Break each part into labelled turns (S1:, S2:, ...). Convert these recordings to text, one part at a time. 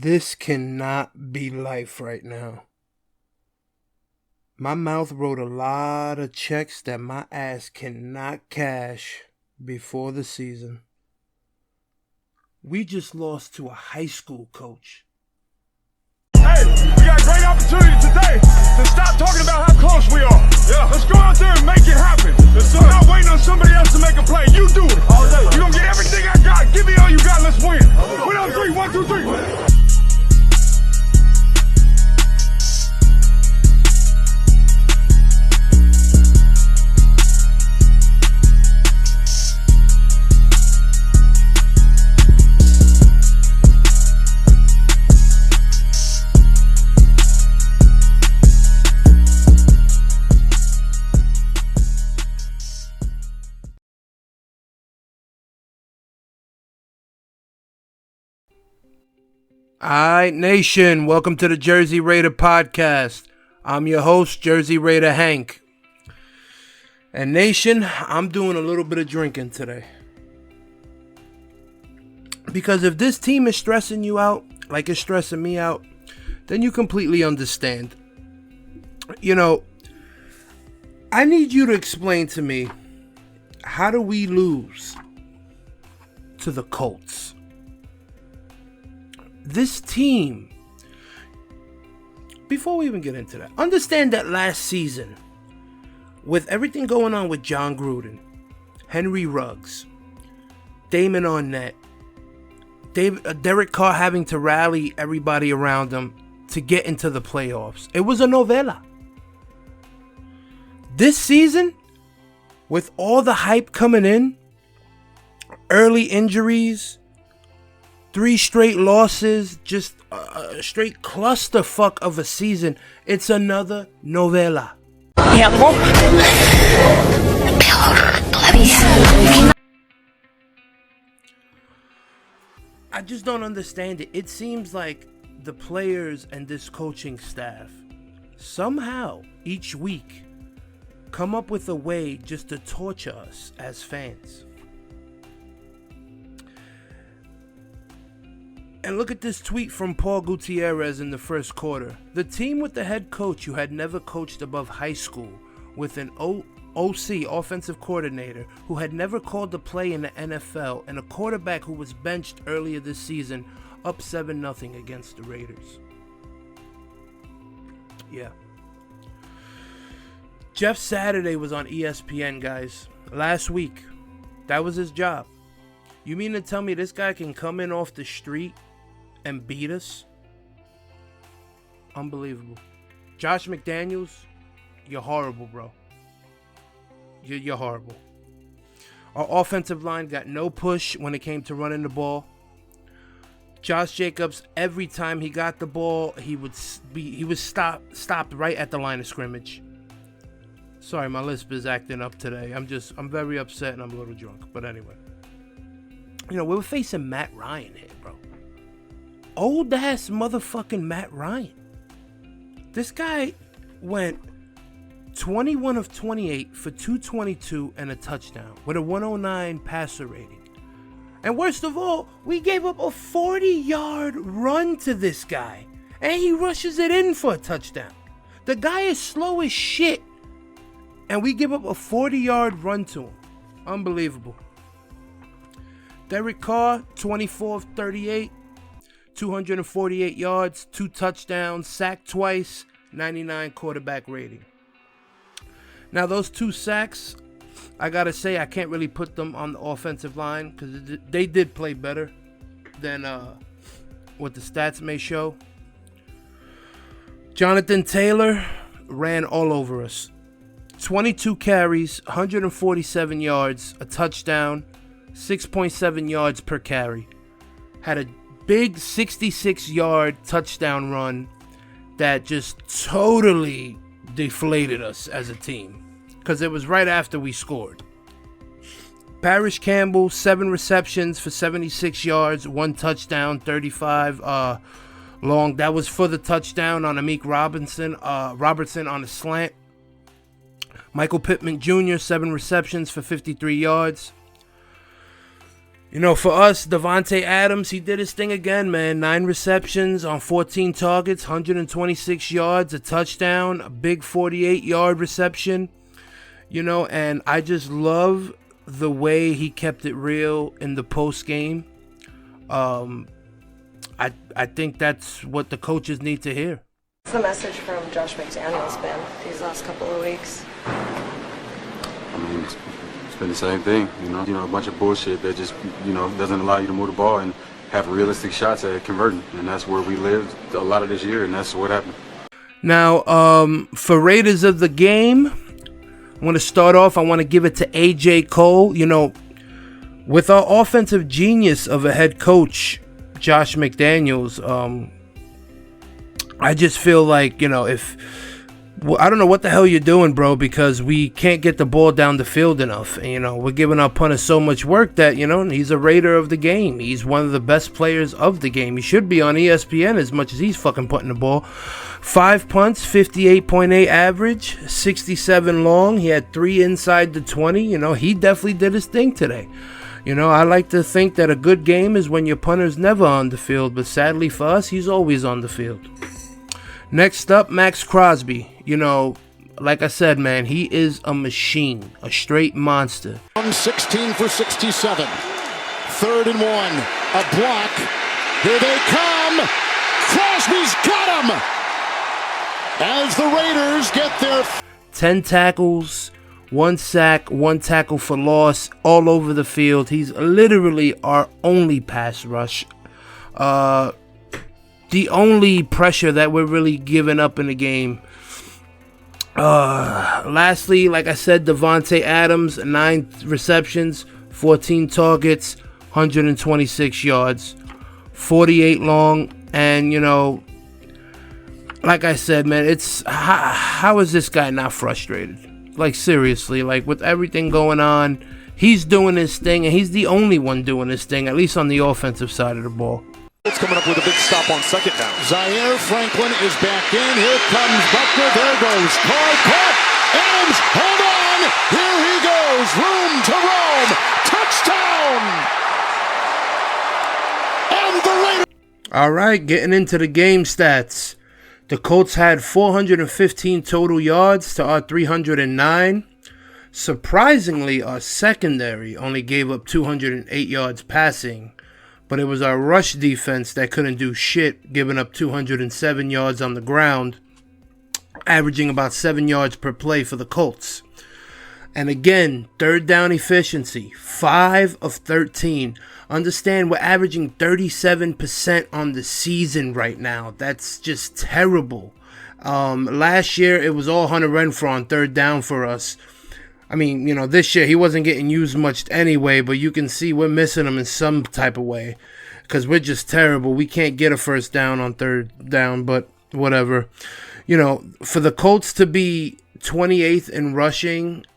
S1: This cannot be life right now. My mouth wrote a lot of checks that my ass cannot cash before the season. We just lost to a high school coach.
S2: Hey, we got a great opportunity today to stop talking about how close we are. Yeah. Let's go out there and make it happen. I'm not waiting on somebody else to make a play. You do it. All day. You're going to get everything I got. Give me all you got. Let's win. Win on three. 1, 2, 3.
S1: Alright, Nation, welcome to the Jersey Raider podcast. I'm your host, Jersey Raider Hank. And Nation, I'm doing a little bit of drinking today. Because if this team is stressing you out, like it's stressing me out, then you completely understand. You know, I need you to explain to me, how do we lose to the Colts? This team, before we even get into that, understand that last season, with everything going on with John Gruden, Henry Ruggs, Damon Arnett, Derek Carr having to rally everybody around him to get into the playoffs. It was a novella. This season, with all the hype coming in, early injuries, 3 straight losses, just a straight clusterfuck of a season. It's another novela. I just don't understand it. It seems like the players and this coaching staff somehow each week come up with a way just to torture us as fans. And look at this tweet from Paul Gutierrez in the first quarter. The team with the head coach who had never coached above high school, with an OC, offensive coordinator, who had never called a play in the NFL, and a quarterback who was benched earlier this season, up 7-0 against the Raiders. Yeah. Jeff Saturday was on ESPN, guys, last week. That was his job. You mean to tell me this guy can come in off the street and beat us? Unbelievable. Josh McDaniels, you're horrible, bro. You're horrible. Our offensive line got no push when it came to running the ball. Josh Jacobs, every time he got the ball, he was stopped right at the line of scrimmage. Sorry, my lisp is acting up today. I'm very upset and I'm a little drunk. But anyway. You know, we were facing Matt Ryan here, bro. Old ass motherfucking Matt Ryan. This guy went 21 of 28 for 222 and a touchdown with a 109 passer rating. And worst of all, we gave up a 40-yard run to this guy. And he rushes it in for a touchdown. The guy is slow as shit. And we give up a 40-yard run to him. Unbelievable. Derek Carr, 24 of 38, 248 yards, 2 touchdowns, sacked twice, 99 quarterback rating. Now, those 2 sacks, I got to say, I can't really put them on the offensive line because they did play better than what the stats may show. Jonathan Taylor ran all over us. 22 carries, 147 yards, a touchdown, 6.7 yards per carry. Had a big 66-yard touchdown run that just totally deflated us as a team. Because it was right after we scored. Parrish Campbell, 7 receptions for 76 yards, 1 touchdown, 35 long. That was for the touchdown on Amik Robertson on a slant. Michael Pittman Jr., 7 receptions for 53 yards. For us, Davante Adams, he did his thing again, man. 9 receptions on 14 targets, 126 yards, a touchdown, a big 48-yard reception. And I just love the way he kept it real in the post game. I think that's what the coaches need to hear.
S3: What's the message from Josh McDaniels been these last couple of weeks?
S4: I mean, it's been the same thing, a bunch of bullshit that just, doesn't allow you to move the ball and have realistic shots at converting. And that's where we lived a lot of this year, and that's what happened.
S1: Now, for Raiders of the game, I want to start off, I want to give it to A.J. Cole. With our offensive genius of a head coach, Josh McDaniels, I just feel like, I don't know what the hell you're doing, bro, because we can't get the ball down the field enough. And, we're giving our punters so much work that, he's a Raider of the game. He's one of the best players of the game. He should be on ESPN as much as he's fucking putting the ball. 5 punts, 58.8 average, 67 long. He had 3 inside the 20. He definitely did his thing today. I like to think that a good game is when your punter's never on the field, but sadly for us, he's always on the field. Next up, Max Crosby. Like I said, man, he is a machine, a straight monster.
S5: 16 for 67. 3rd and 1. A block. Here they come. Crosby's got him. As the Raiders get their
S1: 10 tackles, 1 sack, 1 tackle for loss, all over the field. He's literally our only pass rush. The only pressure that we're really giving up in the game. Lastly, like I said, Davante Adams, 9 receptions, 14 targets, 126 yards, 48 long. And, like I said, man, it's how is this guy not frustrated? Like, seriously, like with everything going on, he's doing his thing, and he's the only one doing his thing, at least on the offensive side of the ball.
S5: It's coming up with a big stop on 2nd down. Zaire Franklin is back in. Here comes Buckner. There goes Carr. Caught. Adams, hold on. Here he goes. Room to roam. Touchdown. And the Raiders.
S1: All right, getting into the game stats. The Colts had 415 total yards to our 309. Surprisingly, our secondary only gave up 208 yards passing. But it was our rush defense that couldn't do shit, giving up 207 yards on the ground, averaging about 7 yards per play for the Colts. And again, 3rd down efficiency, 5 of 13. Understand, we're averaging 37% on the season right now. That's just terrible. Last year, it was all Hunter Renfrow on 3rd down for us. I mean, this year he wasn't getting used much anyway, but you can see we're missing him in some type of way because we're just terrible. We can't get a 1st down on 3rd down, but whatever. For the Colts to be 28th in rushing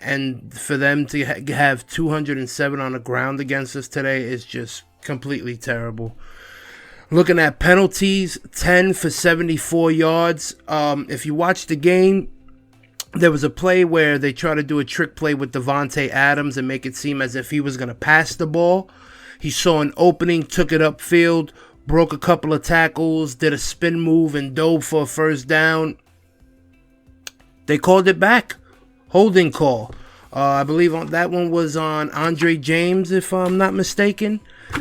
S1: and for them to have 207 on the ground against us today is just completely terrible. Looking at penalties, 10 for 74 yards. If you watch the game, there was a play where they tried to do a trick play with Davante Adams and make it seem as if he was going to pass the ball. He saw an opening, took it upfield, broke a couple of tackles, did a spin move, and dove for a 1st down. They called it back. Holding call. I believe that one was on Andre James, if I'm not mistaken.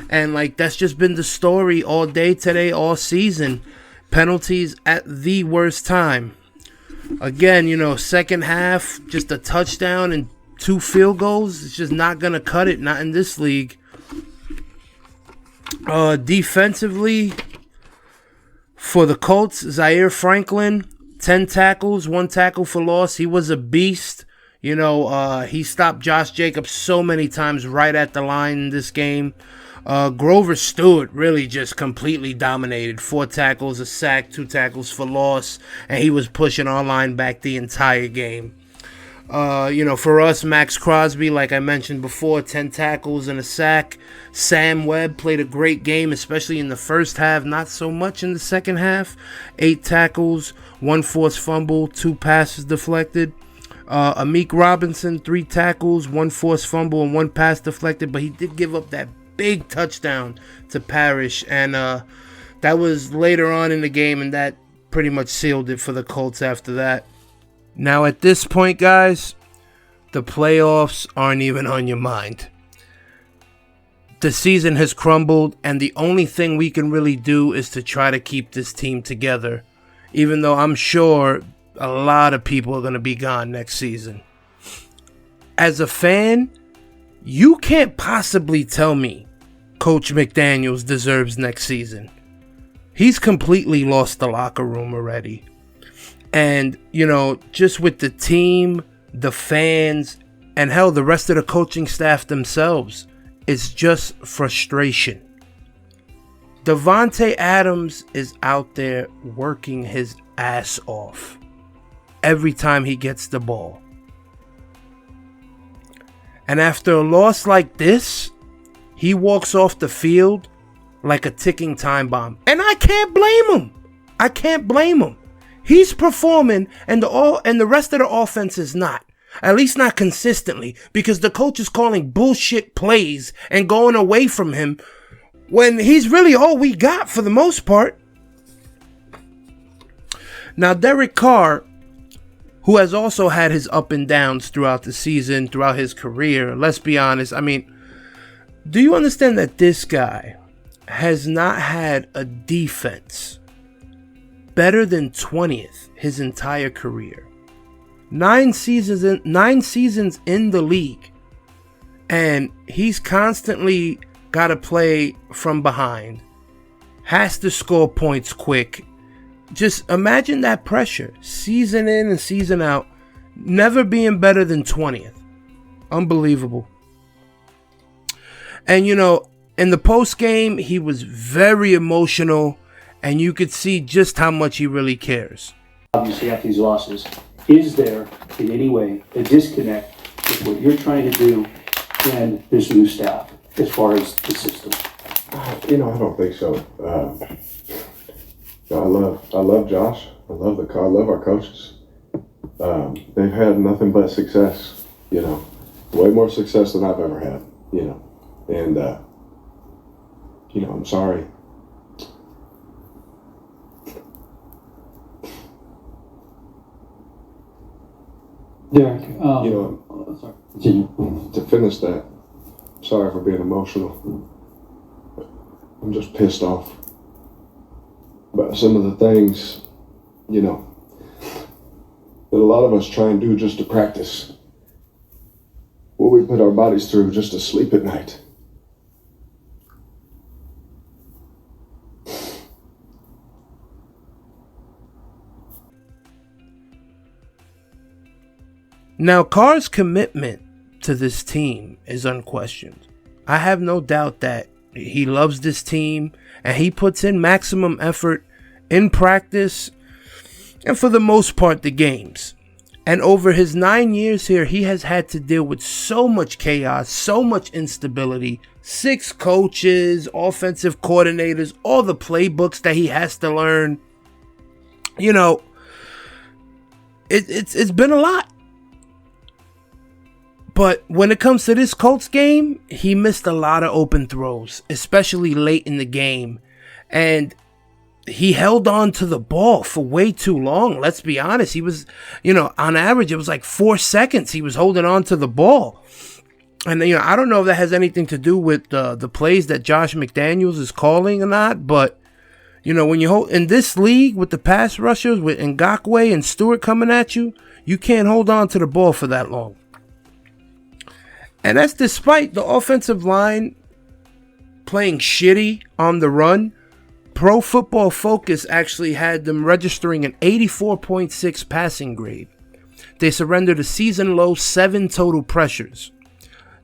S1: And, that's just been the story all day today, all season. Penalties at the worst time. Again, second half, just a touchdown and 2 field goals. It's just not going to cut it, not in this league. Defensively, for the Colts, Zaire Franklin, 10 tackles, 1 tackle for loss. He was a beast. He stopped Josh Jacobs so many times right at the line in this game. Grover Stewart really just completely dominated. 4 tackles, a sack, 2 tackles for loss, and he was pushing our line back the entire game. For us, Max Crosby, like I mentioned before, 10 tackles and a sack. Sam Webb played a great game, especially in the first half, not so much in the second half. 8 tackles, 1 forced fumble, 2 passes deflected. Amik Robinson, 3 tackles, 1 forced fumble, and 1 pass deflected, but he did give up that big touchdown to Parrish, and that was later on in the game, and that pretty much sealed it for the Colts after that. Now at this point, guys, the playoffs aren't even on your mind. The season has crumbled, and the only thing we can really do is to try to keep this team together, even though I'm sure a lot of people are going to be gone next season. As a fan, you can't possibly tell me Coach McDaniels deserves next season. He's completely lost the locker room already. And, just with the team, the fans, and hell, the rest of the coaching staff themselves, it's just frustration. Davante Adams is out there working his ass off every time he gets the ball. And after a loss like this, he walks off the field like a ticking time bomb. And I can't blame him. He's performing, and the rest of the offense is not. At least not consistently, because the coach is calling bullshit plays and going away from him when he's really all we got for the most part. Now, Derek Carr, who has also had his up and downs throughout the season, throughout his career, let's be honest. I mean, do you understand that this guy has not had a defense better than 20th his entire career? 9 seasons in the league, and he's constantly got to play from behind, has to score points quick. Just imagine that pressure, season in and season out, never being better than 20th. Unbelievable. And in the post game, he was very emotional, and you could see just how much he really cares.
S6: Obviously, after these losses, is there in any way a disconnect with what you're trying to do and this new staff as far as the system?
S7: I don't think so. I love Josh. I love our coaches. They've had nothing but success. Way more success than I've ever had. And I'm sorry.
S6: Derek,
S7: sorry. To finish that, sorry for being emotional. I'm just pissed off about some of the things, that a lot of us try and do just to practice what we put our bodies through just to sleep at night.
S1: Now, Carr's commitment to this team is unquestioned. I have no doubt that he loves this team, and he puts in maximum effort in practice and, for the most part, the games. And over his 9 years here, he has had to deal with so much chaos, so much instability, 6 coaches, offensive coordinators, all the playbooks that he has to learn. It's been a lot. But when it comes to this Colts game, he missed a lot of open throws, especially late in the game. And he held on to the ball for way too long. Let's be honest. He was, on average, it was like 4 seconds he was holding on to the ball. And, I don't know if that has anything to do with the plays that Josh McDaniels is calling or not. But, when you hold in this league with the pass rushers, with Ngakoue and Stewart coming at you, you can't hold on to the ball for that long. And that's despite the offensive line playing shitty on the run. Pro Football Focus actually had them registering an 84.6 passing grade. They surrendered a season-low 7 total pressures.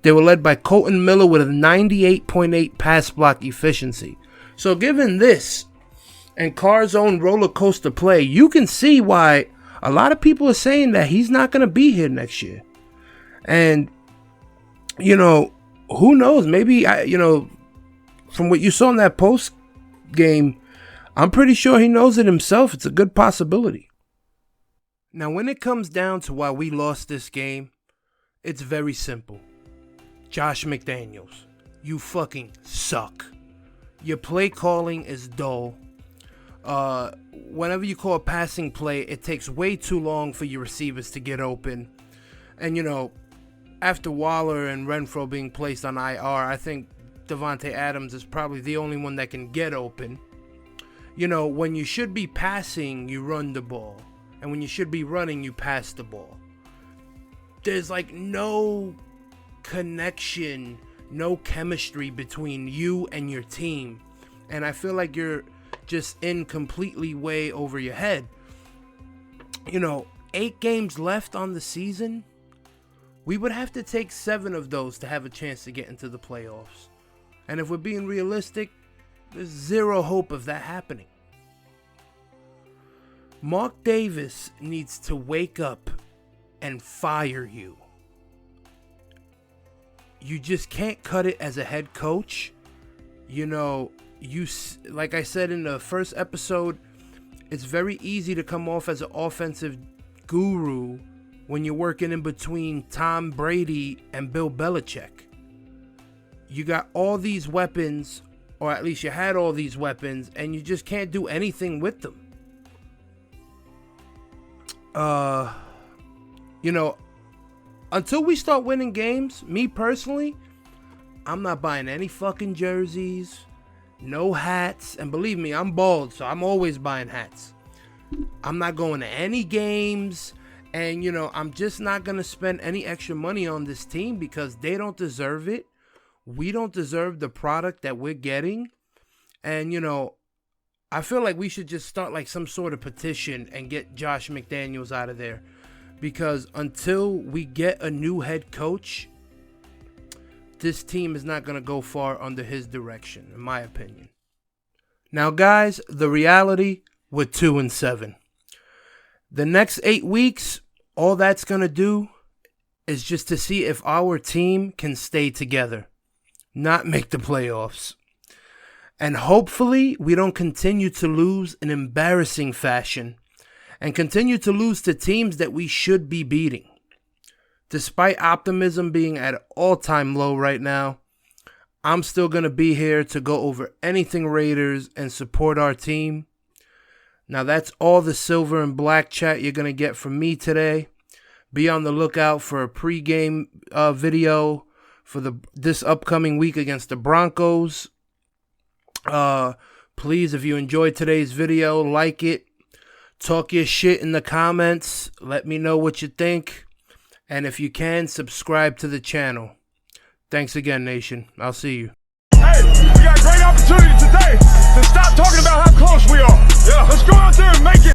S1: They were led by Colton Miller with a 98.8 pass block efficiency. So given this and Carr's own roller coaster play, you can see why a lot of people are saying that he's not going to be here next year. And who knows? Maybe, from what you saw in that post game, I'm pretty sure he knows it himself. It's a good possibility. Now, when it comes down to why we lost this game, it's very simple. Josh McDaniels, you fucking suck. Your play calling is dull. Whenever you call a passing play, it takes way too long for your receivers to get open. And, you know, after Waller and Renfro being placed on IR, I think Davante Adams is probably the only one that can get open. You know, when you should be passing, you run the ball. And when you should be running, you pass the ball. There's like no connection, no chemistry between you and your team. And I feel like you're just in completely way over your head. You know, 8 games left on the season. We would have to take 7 of those to have a chance to get into the playoffs. And if we're being realistic, there's zero hope of that happening. Mark Davis needs to wake up and fire you. You just can't cut it as a head coach. You know, like I said in the first episode, it's very easy to come off as an offensive guru when you're working in between Tom Brady and Bill Belichick. You got all these weapons, or at least you had all these weapons, and you just can't do anything with them. You know, until we start winning games, me personally, I'm not buying any fucking jerseys, no hats, and believe me, I'm bald, so I'm always buying hats. I'm not going to any games, and, you know, I'm just not going to spend any extra money on this team because they don't deserve it. We don't deserve the product that we're getting, and, you know, I feel like we should just start like some sort of petition and get Josh McDaniels out of there. Because until we get a new head coach, this team is not going to go far under his direction, in my opinion. Now, guys, the reality, we're 2-7. The next 8 weeks, all that's going to do is just to see if our team can stay together, not make the playoffs. And hopefully we don't continue to lose in embarrassing fashion and continue to lose to teams that we should be beating. Despite optimism being at an all-time low right now, I'm still going to be here to go over anything Raiders and support our team. Now that's all the silver and black chat you're going to get from me today. Be on the lookout for a pregame video for this upcoming week against the Broncos. Please, if you enjoyed today's video, like it. Talk your shit in the comments. Let me know what you think. And if you can, subscribe to the channel. Thanks again, nation. I'll see you.
S2: Hey, we got a great opportunity today